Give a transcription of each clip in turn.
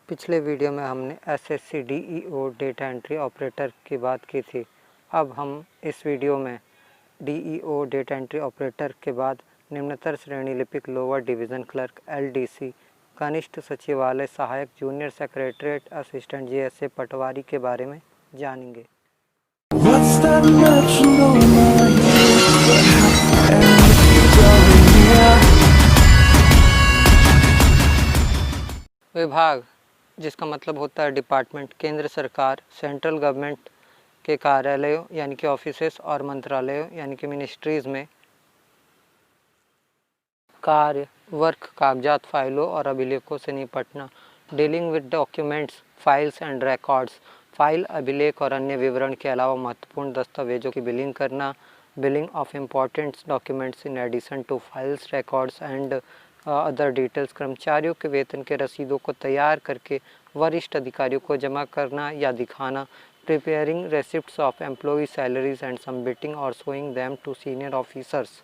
पिछले वीडियो में हमने SSC DEO data entry operator की बात की थी। अब हम इस वीडियो में डीईओ डेटा एंट्री ऑपरेटर के बाद निम्नतर श्रेणी लिपिक लोअर डिवीज़न क्लर्क एलडीसी, कनिष्ठ सचिवालय सहायक, जूनियर सेक्रेटरीट असिस्टेंट जेएसए पटवारी के बारे में जानेंगे। विभाग जिसका मतलब होता है डिपार्टमेंट, केंद्र सरकार, सेंट्रल गवर्नमेंट के कार्यालयों यानी कि ऑफिसेस और मंत्रालयों यानी कि मिनिस्ट्रीज़ में कार्य, वर्क, कागजात, फाइलों और अभिलेखों से निपटना। Dealing with documents, files and records, file, अभिलेख और अन्य विवरण के अलावा महत्वपूर्ण दस्तावेजों की बिलिंग करना। Billing of important documents in addition to files, records and other details. कर्मचारियों के वेतन के रसीदों को तैयार करके वरिष्ठ अधिकारियों को जमा करना या दिखाना। Preparing receipts of employee salaries and submitting और showing them to senior officers.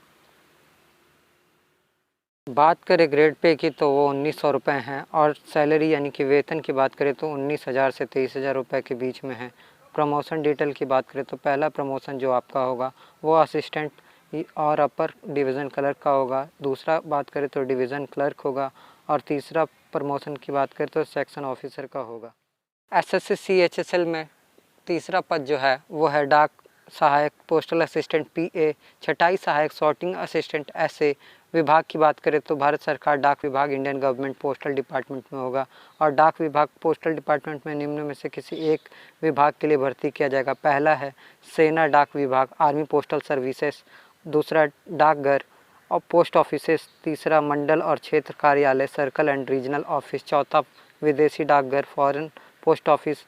बात करें ग्रेड पे की तो वो 1900 रुपये हैं और सैलरी यानी कि वेतन की बात करें तो 19,000 से 23,000 रुपये के बीच में है। प्रमोशन डिटेल की बात करें तो पहला प्रमोशन जो आपका होगा वो असिस्टेंट और अपर डिवीज़न क्लर्क का होगा। दूसरा बात करें तो डिवीज़न क्लर्क होगा और तीसरा प्रमोशन की बात करें तो सेक्शन ऑफिसर का होगा। एसएससी सीएचएसएल में तीसरा पद जो है वो है डाक सहायक, पोस्टल असिस्टेंट पीए, छटाई सहायक, सॉर्टिंग असिस्टेंट एसए। विभाग की बात करें तो भारत सरकार डाक विभाग इंडियन गवर्नमेंट पोस्टल डिपार्टमेंट में होगा और डाक विभाग पोस्टल डिपार्टमेंट में निम्न में से किसी एक विभाग के लिए भर्ती किया जाएगा। पहला है सेना डाक विभाग, आर्मी पोस्टल सर्विसेज, दूसरा डाकघर और पोस्ट ऑफिसेस, तीसरा मंडल और क्षेत्र कार्यालय सर्कल एंड रीजनल ऑफिस, चौथा विदेशी डाकघर फॉरेन पोस्ट ऑफिस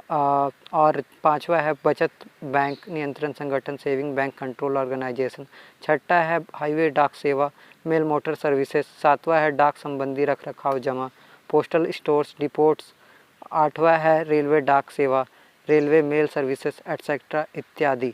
और पांचवा है बचत बैंक नियंत्रण संगठन सेविंग बैंक कंट्रोल ऑर्गेनाइजेशन, छठा है हाईवे डाक सेवा मेल मोटर सर्विसेज, सातवां है डाक संबंधी रख रखाव जमा पोस्टल स्टोर्स डिपोट्स, आठवां है रेलवे डाक सेवा रेलवे मेल सर्विसेज एटसेट्रा इत्यादि।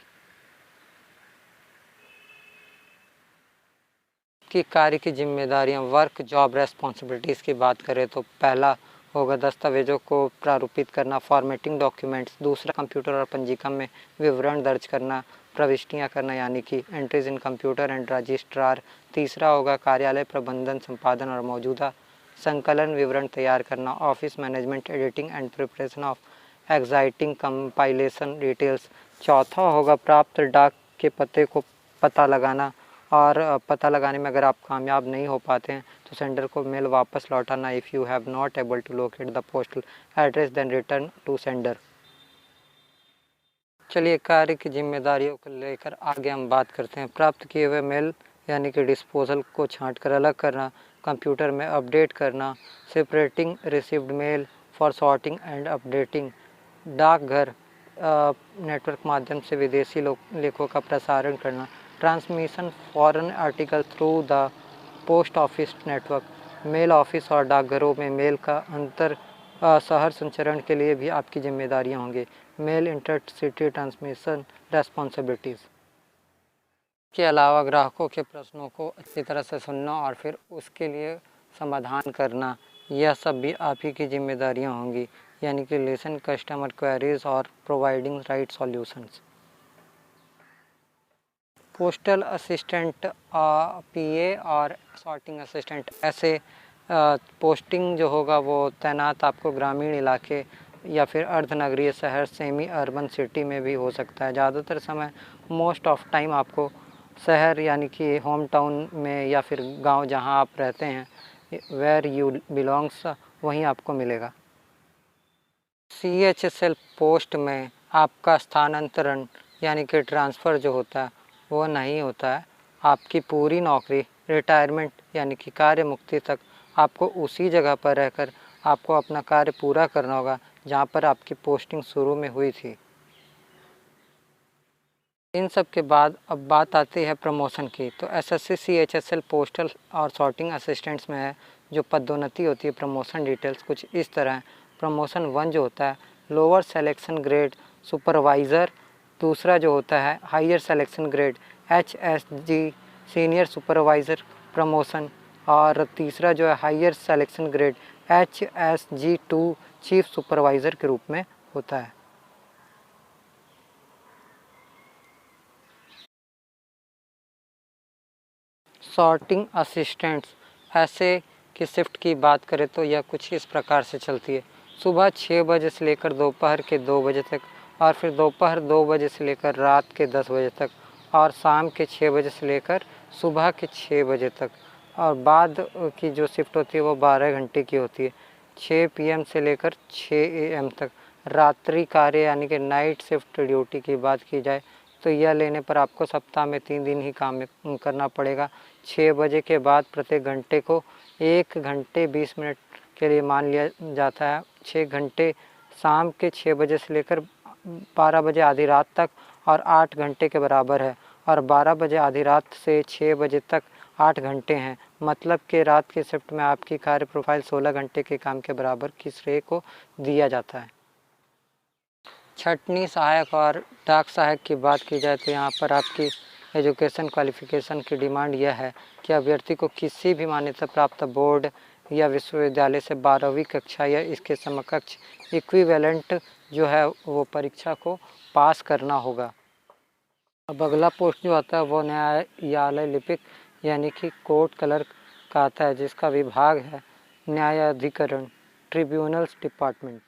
की कार्य की जिम्मेदारियां, वर्क जॉब रेस्पॉन्सिबिलिटीज़ की बात करें तो पहला होगा दस्तावेजों को प्रारूपित करना, फॉर्मेटिंग डॉक्यूमेंट्स, दूसरा कंप्यूटर और पंजीका में विवरण दर्ज करना, प्रविष्टियां करना यानी कि entries in computer and registrar, तीसरा होगा कार्यालय प्रबंधन, संपादन और मौजूदा संकलन विवरण तैयार करना, office management, editing and preparation of exciting compilation details, चौथा होगा प्राप्त डाक के पते को पता लगाना और पता लगाने में अगर आप कामयाब नहीं हो पाते हैं तो सेंडर को मेल वापस लौटाना। If you have not able to locate the postal address then return to sender. चलिए कार्य की जिम्मेदारियों को लेकर आगे हम बात करते हैं। प्राप्त किए हुए मेल यानी कि डिस्पोजल को छांट कर अलग करना, कंप्यूटर में अपडेट करना, separating received mail for sorting and updating, डाकघर नेटवर्क माध्यम से विदेशी लेखों का प्रसारण करना, transmission foreign article through the post office network, mail office और डाकघरों में मेल का अंतर शहर संचरण के लिए भी आपकी जिम्मेदारियां होंगी। मेल इंटरसिटी ट्रांसमिशन रेस्पॉन्सिबिलिटीज़ के अलावा ग्राहकों के प्रश्नों को अच्छी तरह से सुनना और फिर उसके लिए समाधान करना, यह सब भी आप ही की जिम्मेदारियां होंगी यानी कि लिसन कस्टमर क्वेरीज और providing right solutions. Postal assistant PA और सॉर्टिंग असिस्टेंट ऐसे पोस्टिंग जो होगा वो तैनात आपको ग्रामीण इलाके या फिर अर्धनगरीय शहर सेमी अर्बन सिटी में भी हो सकता है। ज़्यादातर समय मोस्ट ऑफ टाइम आपको शहर यानी कि होम टाउन में या फिर गांव जहां आप रहते हैं वेयर यू बिलोंग्स वहीं आपको मिलेगा। सीएचएसएल पोस्ट में आपका स्थानांतरण यानी कि ट्रांसफ़र जो होता है वो नहीं होता है। आपकी पूरी नौकरी रिटायरमेंट यानी कि कार्य मुक्ति तक आपको उसी जगह पर रहकर आपको अपना कार्य पूरा करना होगा जहाँ पर आपकी पोस्टिंग शुरू में हुई थी। इन सब के बाद अब बात आती है प्रमोशन की। तो एसएससी सीएचएसएल पोस्टल और सॉर्टिंग असिस्टेंट्स में है जो पदोन्नति होती है प्रमोशन डिटेल्स कुछ इस तरह है। प्रमोशन 1 जो होता है लोअर सेलेक्शन ग्रेड सुपरवाइज़र, दूसरा जो होता है higher selection grade HSG senior supervisor promotion और तीसरा जो है higher selection grade HSG2 chief supervisor के रूप में होता है। सॉर्टिंग असिस्टेंट्स, ऐसे की शिफ्ट की बात करें तो यह कुछ इस प्रकार से चलती है। सुबह 6 बजे से लेकर दोपहर के 2 बजे तक, और फिर दोपहर 2 बजे से लेकर रात के 10 बजे तक, और शाम के 6 बजे से लेकर सुबह के 6 बजे तक, और बाद की जो शिफ्ट होती है वो 12 घंटे की होती है, 6 PM से लेकर 6 AM तक। रात्रि कार्य यानी कि नाइट शिफ्ट ड्यूटी की बात की जाए तो यह लेने पर आपको सप्ताह में 3 दिन ही काम करना पड़ेगा। 6 बजे के बाद प्रत्येक घंटे को 1 घंटे 20 मिनट के लिए मान लिया जाता है। 6 घंटे शाम के 6 बजे से लेकर 12 बजे आधी रात तक और 8 घंटे के बराबर है, और 12 बजे आधी रात से 6 बजे तक 8 घंटे हैं। मतलब कि रात की शिफ्ट में आपकी कार्य प्रोफाइल 16 घंटे के काम के बराबर की श्रेय को दिया जाता है। छटनी सहायक और डाक सहायक की बात की जाए तो यहाँ पर आपकी एजुकेशन क्वालिफिकेशन की डिमांड यह है कि अभ्यर्थी को किसी भी मान्यता प्राप्त बोर्ड या विश्वविद्यालय से 12वीं कक्षा या इसके समकक्ष इक्विवेलेंट जो है वो परीक्षा को पास करना होगा। अब अगला पोस्ट जो आता है वो न्यायालय लिपिक यानी कि कोर्ट क्लर्क का आता है, जिसका विभाग है न्यायाधिकरण, ट्रिब्यूनल्स डिपार्टमेंट।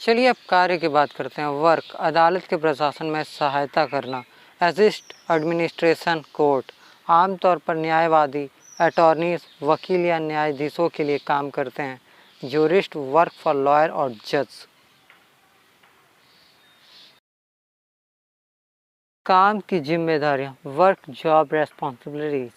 चलिए अब कार्य की बात करते हैं। वर्क, अदालत के प्रशासन में सहायता करना। असिस्ट एडमिनिस्ट्रेशन कोर्ट, आमतौर पर न्यायवादी, अटॉर्नीज, वकील या न्यायाधीशों के लिए काम करते हैं। ज्यूरिस्ट, वर्क फॉर लॉयर और जज। काम की जिम्मेदारियां, वर्क जॉब रेस्पॉन्सिबिलिटीज।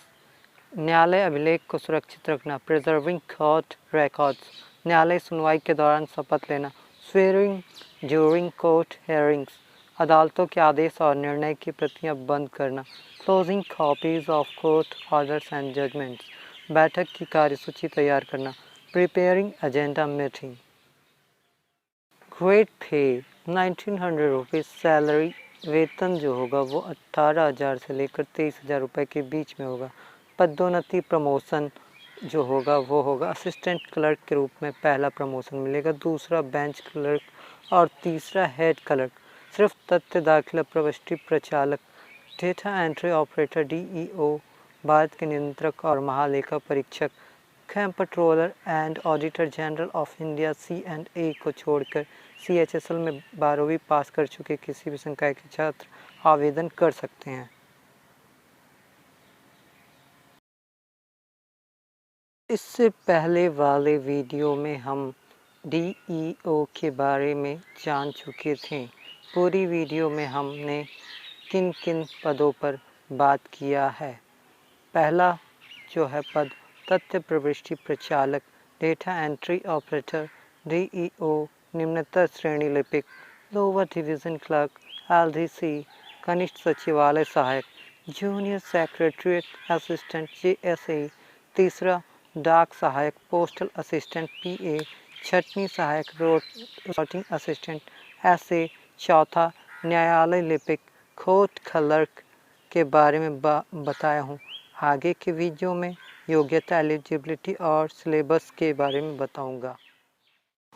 न्यायालय अभिलेख को सुरक्षित रखना, प्रिजर्विंग कोर्ट रिकॉर्ड्स। न्यायालय सुनवाई के दौरान शपथ लेना, स्वेयरिंग ड्यूरिंग कोर्ट हेयरिंग्स। अदालतों के आदेश और निर्णय की प्रतियां बंद करना, closing copies of court orders and judgements. बैठक की कार्यसूची तैयार करना, preparing agenda meeting. Grade pay 1900 rupees salary, वेतन जो होगा वो 18,000 से लेकर 23,000 रुपये के बीच में होगा। पदोन्नति प्रमोशन जो होगा वो होगा असिस्टेंट क्लर्क के रूप में पहला प्रमोशन मिलेगा, दूसरा बेंच क्लर्क और तीसरा हेड क्लर्क। सिर्फ तथ्य दाखिला प्रविष्टि प्रचालक, डेटा एंट्री ऑपरेटर DEO, भारत के नियंत्रक और महालेखा परीक्षक, controller and auditor general of India C&A को छोड़कर CHSL में 12वीं पास कर चुके किसी भी संकाय के छात्र आवेदन कर सकते हैं। इससे पहले वाले वीडियो में हम DEO के बारे में जान चुके थे। पूरी वीडियो में हमने किन किन पदों पर बात किया है। पहला जो है पद तथ्य प्रविष्टि प्रचालक, डेटा एंट्री ऑपरेटर DEO, निम्नतर श्रेणी लिपिक, लोअर डिवीज़न क्लर्क LDC, कनिष्ठ सचिवालय सहायक, जूनियर सेक्रेटरीट असिस्टेंट JSA, तीसरा डाक सहायक पोस्टल असिस्टेंट PA, छटनी सहायक रोटिंग असिस्टेंट SA, चौथा न्यायालय लिपिक कोर्ट क्लर्क के बारे में बताया हूँ। आगे के वीडियो में योग्यता, एलिजिबिलिटी और सिलेबस के बारे में बताऊंगा।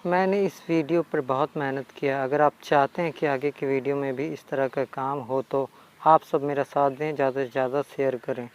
मैंने इस वीडियो पर बहुत मेहनत किया। अगर आप चाहते हैं कि आगे के वीडियो में भी इस तरह का काम हो तो आप सब मेरा साथ दें, ज़्यादा से ज़्यादा शेयर करें।